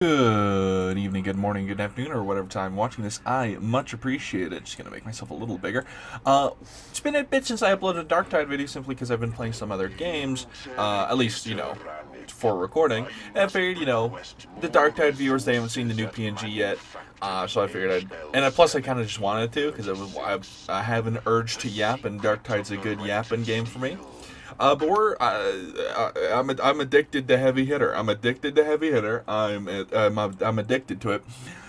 Good evening, good morning, good afternoon, or whatever time watching this. I much appreciate it. Just gonna make myself a little bigger. It's been a bit since I uploaded a Darktide video simply because I've been playing some other games, at least, for recording. And I figured, the Darktide viewers, they haven't seen the new PNG yet. So I figured plus I kind of just wanted to, because I have an urge to yap, and Darktide's a good yapping game for me. But I'm addicted to heavy hitter. I'm addicted to it.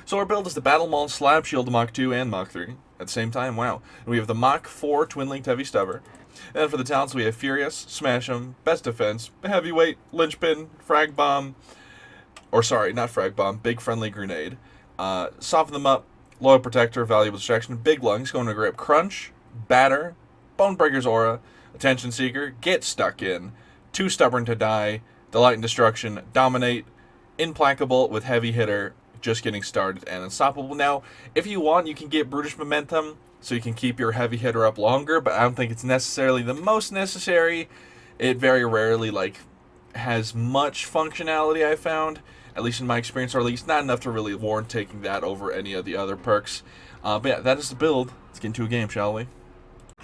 So our build is the Battle Maul, Slab Shield Mach 2 and Mach 3 at the same time. Wow. And we have the Mach 4 Twin Linked Heavy Stubber. And for the talents we have Furious, Smash 'em, Best Defense, Heavyweight, Linchpin, Frag Bomb, or sorry, not Frag Bomb, Big Friendly Grenade. Soften them up, Loyal Protector, Valuable Distraction, Big Lungs, Going to Grip, Crunch, Batter, Bonebreaker's Aura, Attention Seeker, Get Stuck In, Too Stubborn to Die, Delight in Destruction, Dominate, Implacable with Heavy Hitter, Just Getting Started, and Unstoppable. Now, if you want, you can get Brutish Momentum, so you can keep your Heavy Hitter up longer, but I don't think it's necessarily the most necessary. It very rarely, has much functionality, I found, at least in my experience, or at least not enough to really warrant taking that over any of the other perks. But yeah, that is the build. Let's get into a game, shall we?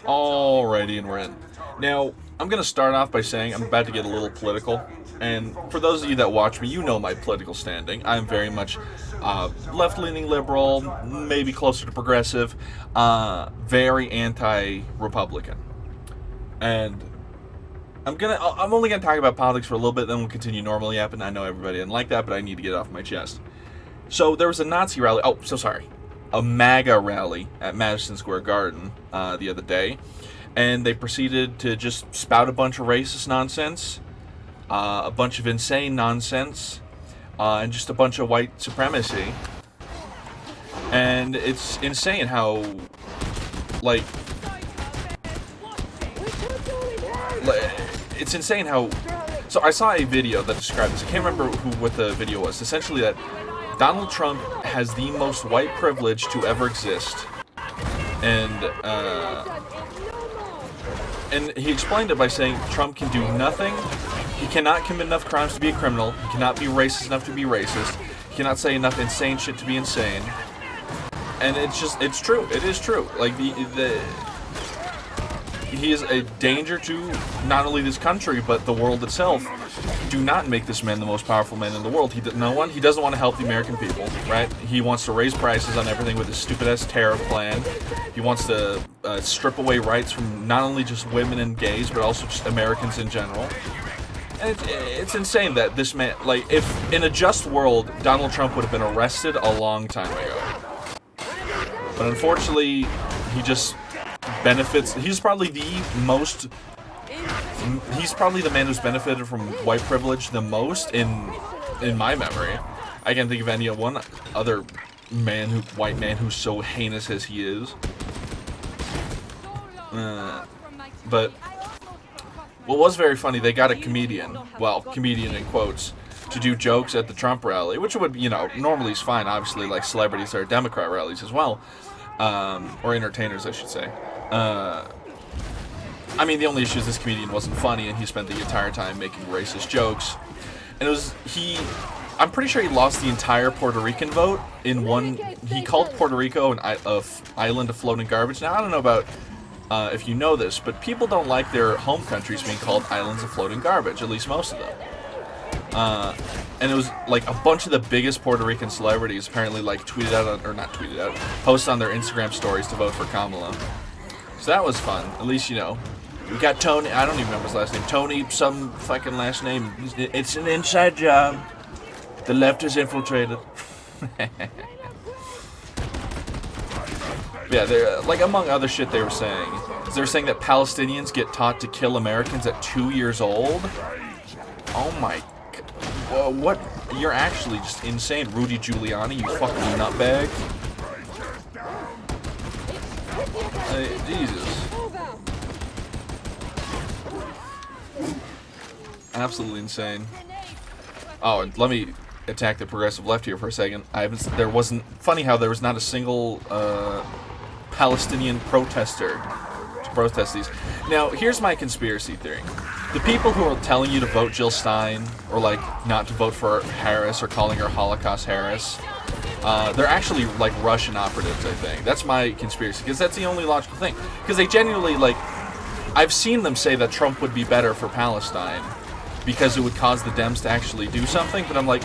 Alrighty, and we're in. Now, I'm going to start off by saying I'm about to get a little political, and for those of you that watch me, you know my political standing. I'm very much left-leaning liberal, maybe closer to progressive, very anti-Republican. And I'm only going to talk about politics for a little bit, then we'll continue normally yapping. I know everybody didn't like that, but I need to get it off my chest. So, there was a Nazi rally. Oh, so sorry. A MAGA rally at Madison Square Garden the other day, and they proceeded to just spout a bunch of racist nonsense, a bunch of insane nonsense, and just a bunch of white supremacy. And it's insane how, it's insane how. So I saw a video that described this. I can't remember what the video was. Essentially, that Donald Trump has the most white privilege to ever exist, and he explained it by saying Trump can do nothing. He cannot commit enough crimes to be a criminal. He cannot be racist enough to be racist. He cannot say enough insane shit to be insane. And it's true. It is true. He is a danger to not only this country, but the world itself. Do not make this man the most powerful man in the world. He doesn't want to help the American people, right? He wants to raise prices on everything with his stupid-ass tariff plan. He wants to strip away rights from not only just women and gays, but also just Americans in general. And it's insane that this man, if in a just world, Donald Trump would have been arrested a long time ago. But unfortunately, he just benefits. He's probably the man who's benefited from white privilege the most in my memory. I can't think of any one other white man who's so heinous as he is. But what was very funny, they got a comedian in quotes, to do jokes at the Trump rally, which would, normally is fine. Obviously, like celebrities are at Democrat rallies as well, or entertainers, I should say. The only issue is this comedian wasn't funny, and he spent the entire time making racist jokes. And I'm pretty sure he lost the entire Puerto Rican vote in one. He called Puerto Rico an island of floating garbage. Now, I don't know about if you know this, but people don't like their home countries being called islands of floating garbage, at least most of them. And it was a bunch of the biggest Puerto Rican celebrities apparently posted on their Instagram stories to vote for Kamala. So that was fun. At least, we got Tony, I don't even remember his last name. Tony, some fucking last name. It's an inside job. The left is infiltrated. Yeah, they're, among other shit they were saying that Palestinians get taught to kill Americans at 2 years old. Oh my god. Whoa, what? You're actually just insane, Rudy Giuliani, you fucking nutbag. Jesus. Absolutely insane. Oh, and let me attack the progressive left here for a second. Funny how there was not a single Palestinian protester to protest these. Now, here's my conspiracy theory. the people who are telling you to vote Jill Stein or like not to vote for Harris or calling her Holocaust Harris, they're actually like Russian operatives. I think that's my conspiracy, because that's the only logical thing. Because they genuinely like, I've seen them say that Trump would be better for Palestine because it would cause the Dems to actually do something. But I'm like,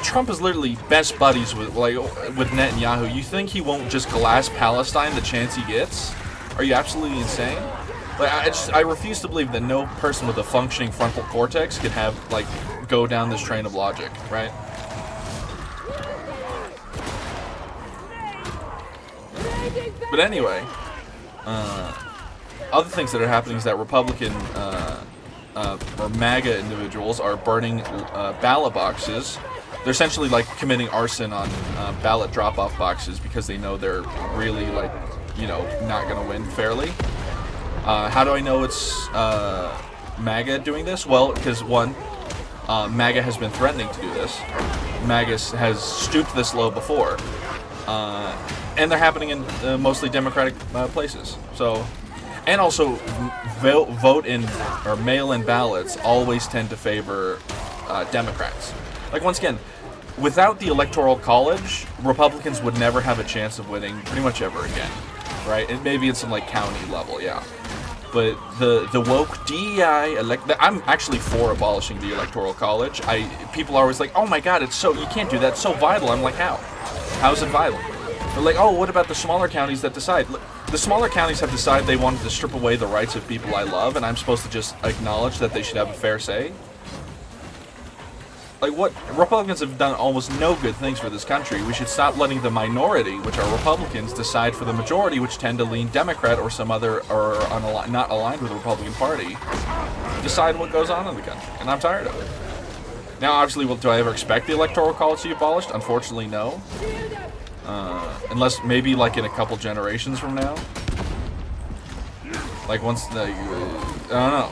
Trump is literally best buddies with Netanyahu. You think he won't just glass Palestine the chance he gets? Are you absolutely insane? Like, I refuse to believe that no person with a functioning frontal cortex could have go down this train of logic, right? But anyway, other things that are happening is that Republican or MAGA individuals are burning ballot boxes. They're essentially like committing arson on ballot drop-off boxes because they know they're really not going to win fairly. How do I know it's MAGA doing this? Well, because one, MAGA has been threatening to do this. MAGA has stooped this low before. And they're happening in mostly Democratic places. So, and also, vote-in or mail-in ballots always tend to favor Democrats. Like, once again, without the Electoral College, Republicans would never have a chance of winning pretty much ever again, right? And maybe at some county level, yeah. But the woke DEI I'm actually for abolishing the Electoral College. People are always like, oh my God, you can't do that. It's so vital. I'm like, how? How is it vital? They're like, oh, what about the smaller counties that decide? Look, the smaller counties have decided they wanted to strip away the rights of people I love, and I'm supposed to just acknowledge that they should have a fair say? What? Republicans have done almost no good things for this country. We should stop letting the minority, which are Republicans, decide for the majority, which tend to lean Democrat or some other, or not aligned with the Republican Party, decide what goes on in the country. And I'm tired of it. Now, obviously, do I ever expect the Electoral College to be abolished? Unfortunately, no. Unless maybe in a couple generations from now. Once I don't know.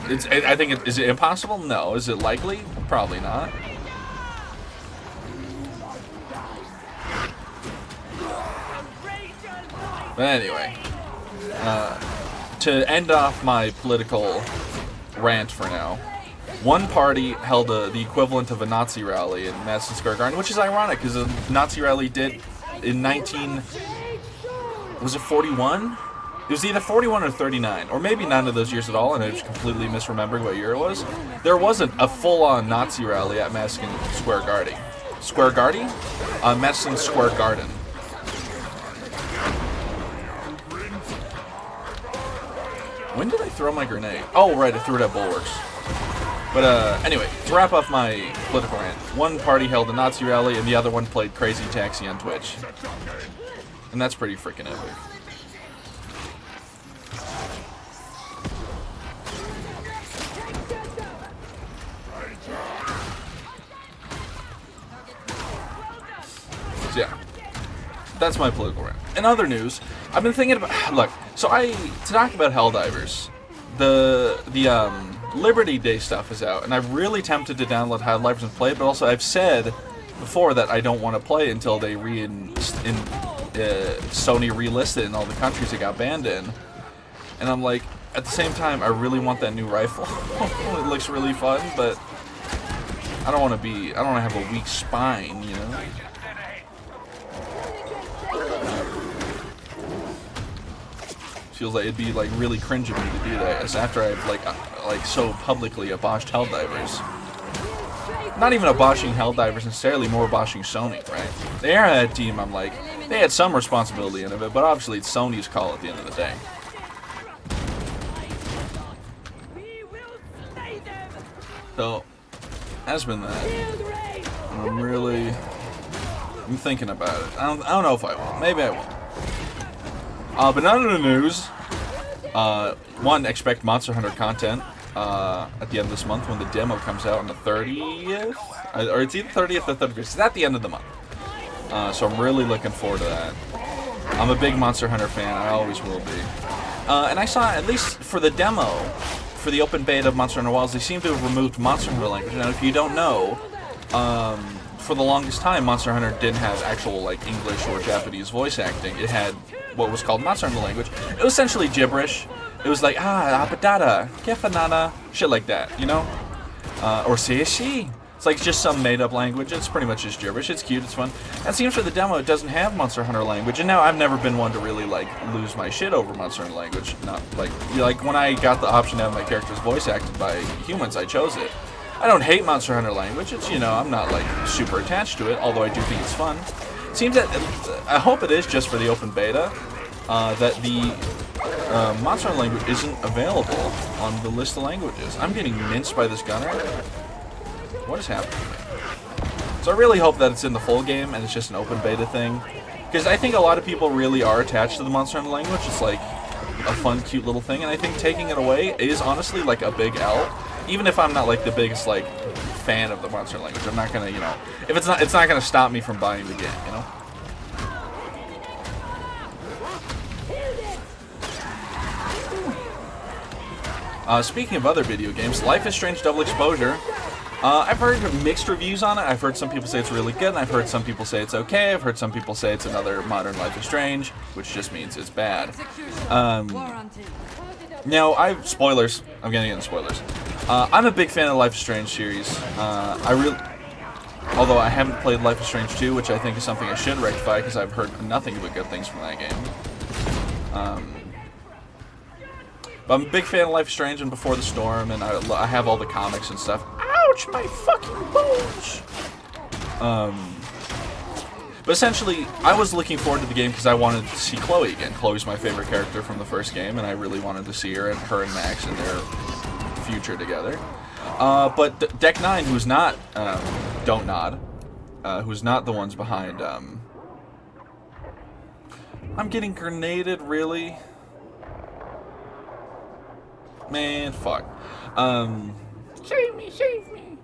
I think is it impossible? No. Is it likely? Probably not. But anyway, to end off my political rant for now, one party held the equivalent of a Nazi rally in Madison Square Garden, which is ironic because a Nazi rally did in 41? It was either 41 or 39, or maybe none of those years at all, and I was completely misremembering what year it was. There wasn't a full-on Nazi rally at Madison Square Garden. Madison Square Garden. When did I throw my grenade? Oh, right, I threw it at Bulwarks. But anyway, to wrap up my political rant, one party held a Nazi rally, and the other one played Crazy Taxi on Twitch. And that's pretty freaking epic. Yeah, that's my political rant. In other news, I've been thinking about to talk about Helldivers. The Liberty Day stuff is out, and I'm really tempted to download Helldivers and play it. But also, I've said before that I don't want to play until they Sony relist it in all the countries it got banned in. And I'm like, at the same time, I really want that new rifle. It looks really fun, but I don't want to have a weak spine, you know. Feels like it'd be really cringe of me to do that, as after I've so publicly abolished Helldivers. Not even aboshing Helldivers necessarily, more aboshing Sony, right? The Airhead team, I'm like, they had some responsibility in it, but obviously it's Sony's call at the end of the day. So, has been that. I'm thinking about it. I don't know if I will. Maybe I will. But none of the news. One, expect Monster Hunter content at the end of this month when the demo comes out on the 30th? Or it's either 30th or 31st. It's at the end of the month. So I'm really looking forward to that. I'm a big Monster Hunter fan. I always will be. And I saw, at least for the demo, for the open beta of Monster Hunter Wilds, they seem to have removed Monster Hunter language. Now, if you don't know, for the longest time, Monster Hunter didn't have actual English or Japanese voice acting. It had what was called Monster Hunter language. It was essentially gibberish. it was like, patata, kefanana, shit like that, you know? Or she. It's like just some made-up language. It's pretty much just gibberish. It's cute. It's fun. And it seems for the demo, it doesn't have Monster Hunter language. And now I've never been one to really like lose my shit over Monster Hunter language. Not like when I got the option to have my character's voice acted by humans, I chose it. I don't hate Monster Hunter language. It's, you know, I'm not like super attached to it, although I do think it's fun. It seems that I hope it is just for the open beta that the Monster Hunter language isn't available on the list of languages. I'm getting minced by this gunner. What is happening? So I really hope that it's in the full game and it's just an open beta thing. Because I think a lot of people really are attached to the Monster Hunter language. It's like a fun, cute little thing. And I think taking it away is honestly like a big L. Even if I'm not like the biggest like fan of the Monster Hunter language. I'm not gonna, you know, if it's not gonna stop me from buying the game, you know? Speaking of other video games, Life is Strange Double Exposure. I've heard mixed reviews on it. I've heard some people say it's really good, and I've heard some people say it's okay. I've heard some people say it's another modern Life is Strange, which just means it's bad. Now, spoilers. I'm getting into spoilers. I'm a big fan of the Life is Strange series. Although I haven't played Life is Strange 2, which I think is something I should rectify, because I've heard nothing but good things from that game. But I'm a big fan of Life is Strange and Before the Storm, and I have all the comics and stuff. Ouch, my fucking bones! But essentially, I was looking forward to the game because I wanted to see Chloe again. Chloe's my favorite character from the first game, and I really wanted to see her and Max in their future together. But Deck 9, who's not, Don't Nod, who's not the ones behind, I'm getting grenaded, really? Man, fuck. Save me, save me.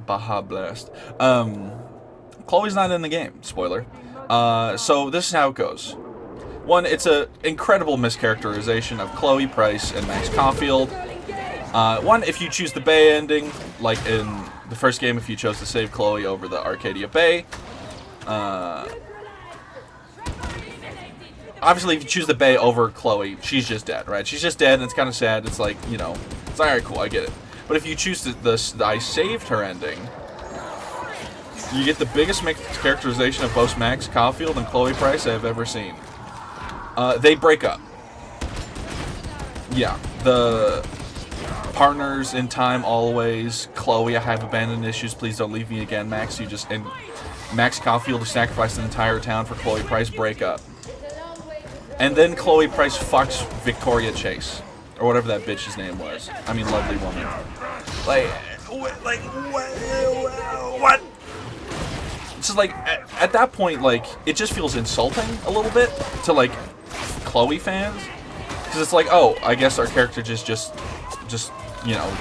Baja Blast. Chloe's not in the game, spoiler. So this is how it goes. One, it's an incredible mischaracterization of Chloe Price and Max Caulfield. One, if you choose the Bay ending, like in the first game, if you chose to save Chloe over the Arcadia Bay, obviously, if you choose the Bay over Chloe, she's just dead, right? She's just dead, and it's kind of sad. It's like, you know, it's like, alright, cool, I get it. But if you choose the I saved her ending, you get the biggest characterization of both Max Caulfield and Chloe Price I've ever seen. They break up. Yeah, the partners in time always. Chloe, I have abandoned issues. Please don't leave me again, Max. And Max Caulfield has sacrificed an entire town for Chloe Price. Break up. And then Chloe Price fucks Victoria Chase, or whatever that bitch's name was. I mean, lovely woman. What? It's just like, at that point, like, it just feels insulting a little bit to, like, Chloe fans. Because it's like, oh, I guess our character just, you know,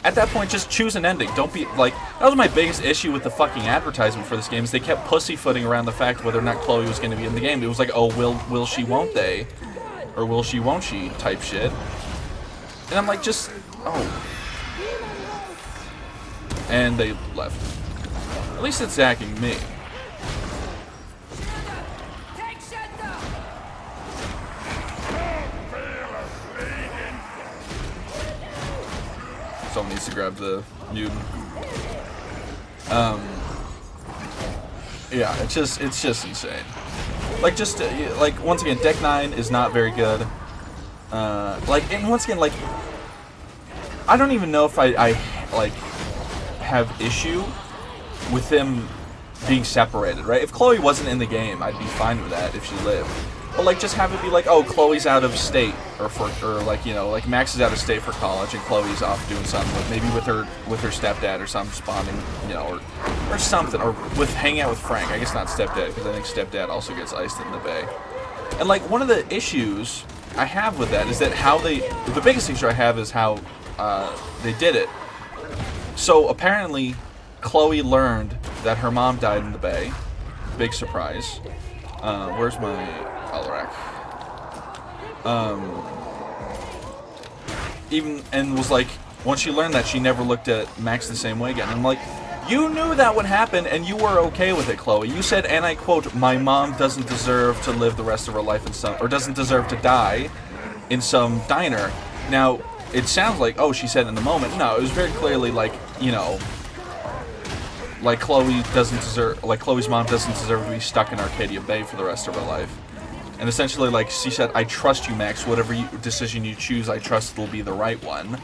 at that point, just choose an ending. Don't be, like, that was my biggest issue with the fucking advertisement for this game, is they kept pussyfooting around the fact whether or not Chloe was going to be in the game. It was like, oh, will she, won't they? Or will she, won't she type shit. And I'm like, just, oh. And they left. At least it's zacking me. Someone needs to grab the mutant. Yeah, it's just insane. Like, like, once again, Deck 9 is not very good. Like, and once again, like, I don't even know if I like, have issue with them being separated, right? If Chloe wasn't in the game, I'd be fine with that if she lived. But, like, just have it be like, oh, Chloe's out of state, or like, you know, like, Max is out of state for college, and Chloe's off doing something, maybe with her stepdad or something, spawning, you know, or something, or hanging out with Frank. I guess not stepdad, because I think stepdad also gets iced in the Bay. And, like, one of the issues I have with that is that the biggest issue I have is how they did it. So, apparently, Chloe learned that her mom died in the Bay. Big surprise. Where's my Alarak? And was like, once she learned that, she never looked at Max the same way again. I'm like, You knew that would happen, and you were okay with it, Chloe. You said, and I quote, "My mom doesn't deserve to live the rest of her life in some, or doesn't deserve to die in some diner." Now, it sounds like, oh, she said in the moment. No, it was very clearly like, you know, like Chloe doesn't deserve, like Chloe's mom doesn't deserve to be stuck in Arcadia Bay for the rest of her life. And essentially, like, she said, "I trust you, Max. Whatever decision you choose, I trust it'll be the right one."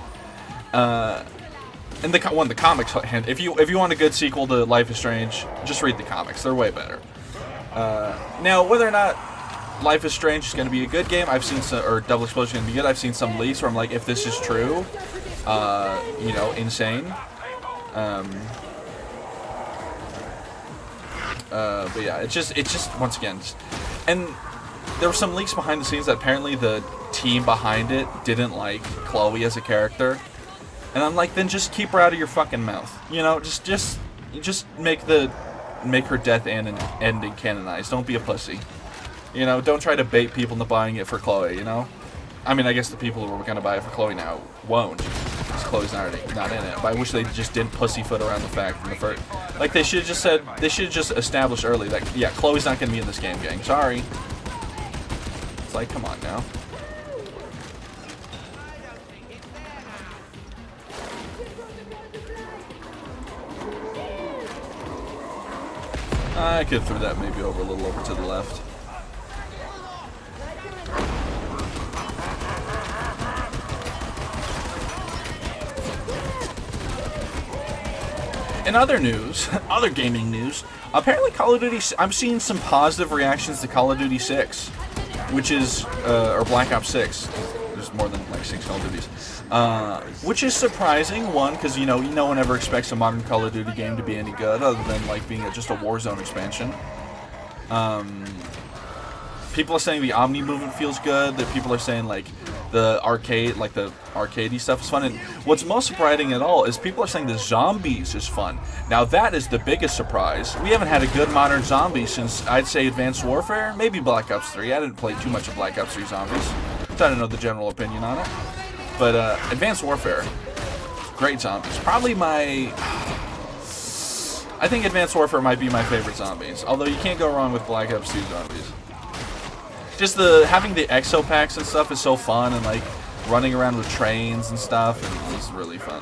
And the comics, if you want a good sequel to Life is Strange, just read the comics. They're way better. Now, whether or not Life is Strange is going to be a good game, I've seen some, or Double Explosion is going to be good. I've seen some leaks where I'm like, if this is true, you know, insane. But yeah, it's just once again, and there were some leaks behind the scenes that apparently the team behind it didn't like Chloe as a character. And I'm like, then just keep her out of your fucking mouth. You know, just make her death ending canonized. Don't be a pussy. You know, don't try to bait people into buying it for Chloe, you know? I mean, I guess the people who are going to buy it for Chloe now won't, because Chloe's not in it. But I wish they just didn't pussyfoot around the fact from the first. Like, they should have just said, they should have just established early that, yeah, Chloe's not going to be in this game, gang. Sorry. It's like, come on now. I could throw that maybe over a little over to the left. In other news, other gaming news, apparently Call of Duty, I'm seeing some positive reactions to Call of Duty 6, which is, or Black Ops 6. There's more than like 6 Call of Duties. Which is surprising, one, because, you know, no one ever expects a modern Call of Duty game to be any good, other than, like, being just a Warzone expansion. People are saying the Omni movement feels good, that people are saying, like, the arcadey stuff is fun, and what's most surprising at all is people are saying the zombies is fun. Now, that is the biggest surprise. We haven't had a good modern zombie since, I'd say, Advanced Warfare, maybe Black Ops 3. I didn't play too much of Black Ops 3 zombies, so I don't know the general opinion on it. But Advanced Warfare, great zombies. Probably my... I think Advanced Warfare might be my favorite zombies. Although you can't go wrong with Black Ops 2 zombies. Just having the exo packs and stuff is so fun, and like running around with trains and stuff, and it's really fun.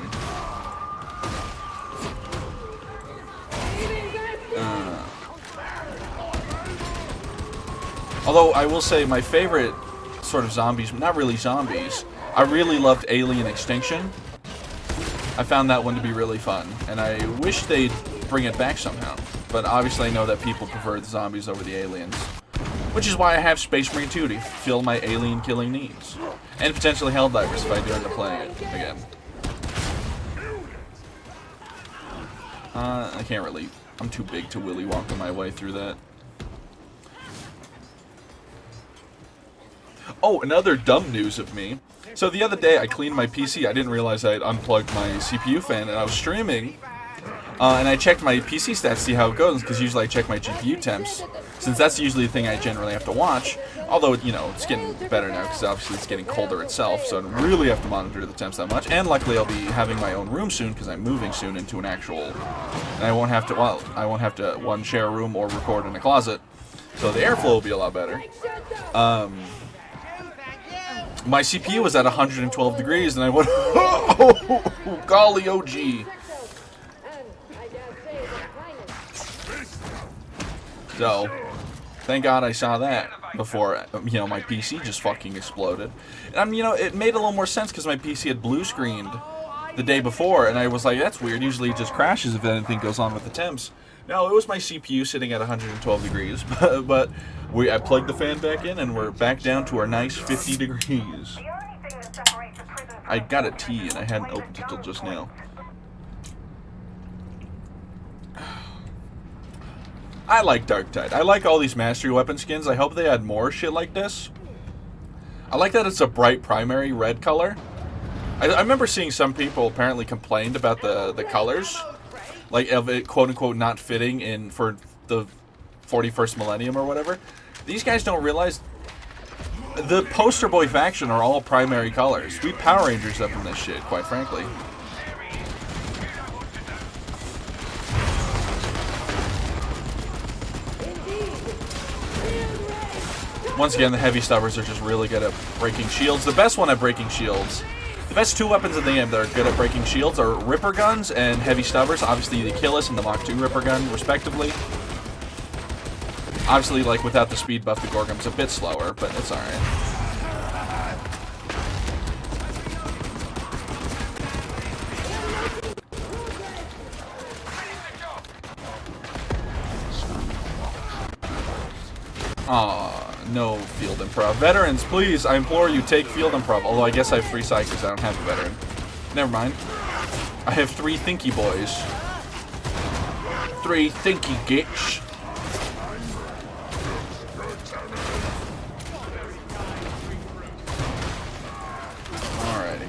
Although I will say my favorite sort of zombies, not really zombies, I really loved Alien Extinction. I found that one to be really fun, and I wish they'd bring it back somehow. But obviously I know that people prefer the zombies over the aliens. Which is why I have Space Marine 2 to fill my alien killing needs. And potentially Helldivers if I do end up playing it again. I can't really, I'm too big to willy walk my way through that. Oh, another dumb news of me. So the other day I cleaned my PC. I didn't realize I had unplugged my CPU fan, and I was streaming. And I checked my PC stats to see how it goes, because usually I check my GPU temps, since that's usually the thing I generally have to watch. Although, you know, it's getting better now, because obviously it's getting colder itself, so I don't really have to monitor the temps that much. And luckily I'll be having my own room soon, because I'm moving soon into an actual... And I won't have to, well, I won't have to, one, share a room or record in a closet. So the airflow will be a lot better. My CPU was at 112 degrees, and I went, oh, golly, oh gee. So, thank God I saw that before, you know, my PC just fucking exploded. And, you know, it made a little more sense because my PC had blue screened the day before, and I was like, that's weird. Usually it just crashes if anything goes on with the temps. No, it was my CPU sitting at 112 degrees, but I plugged the fan back in, and we're back down to our nice 50 degrees. I got a tea, and I hadn't opened it till just now. I like Darktide. I like all these mastery weapon skins. I hope they add more shit like this. I like that it's a bright primary red color. I remember seeing some people apparently complained about the colors, like of it quote unquote not fitting in for the 41st millennium or whatever. These guys don't realize the poster boy faction are all primary colors. We Power Rangers up in this shit, quite frankly. Once again, the heavy stubbers are just really good at breaking shields. The best one at breaking shields, the best two weapons in the game that are good at breaking shields are Ripper Guns and Heavy Stubbers. Obviously, the Achilles and the Mach 2 Ripper Gun, respectively. Obviously, like, without the speed buff, the Gorgum's a bit slower, but it's alright. Aw, no field improv. Veterans, please, I implore you, take field improv. Although I guess I have 3 psychics, I don't have a veteran. Never mind. I have 3 thinky boys. 3 thinky gitch. Alrighty.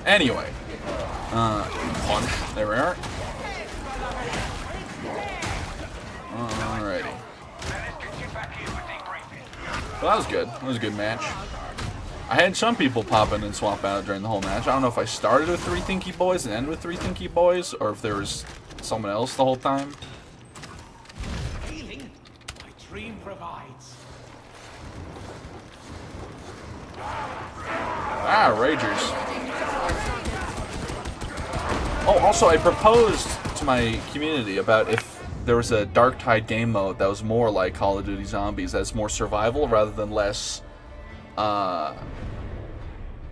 Anyway. Punch. There we are. Alrighty. Well, that was good. That was a good match. I had some people pop in and swap out during the whole match. I don't know if I started with 3 Thinky Boys and ended with 3 Thinky Boys, or if there was someone else the whole time. Healing my dream provides. Ah, Ragers. Oh, also, I proposed to my community about if there was a Darktide game mode that was more like Call of Duty Zombies, that's more survival rather than less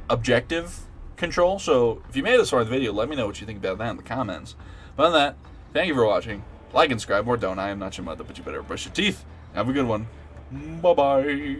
objective control. So if you made this far in the video, let me know what you think about that in the comments. But other than that, thank you for watching. Like and subscribe, or don't. I am not your mother, but you better brush your teeth. Have a good one. Bye-bye.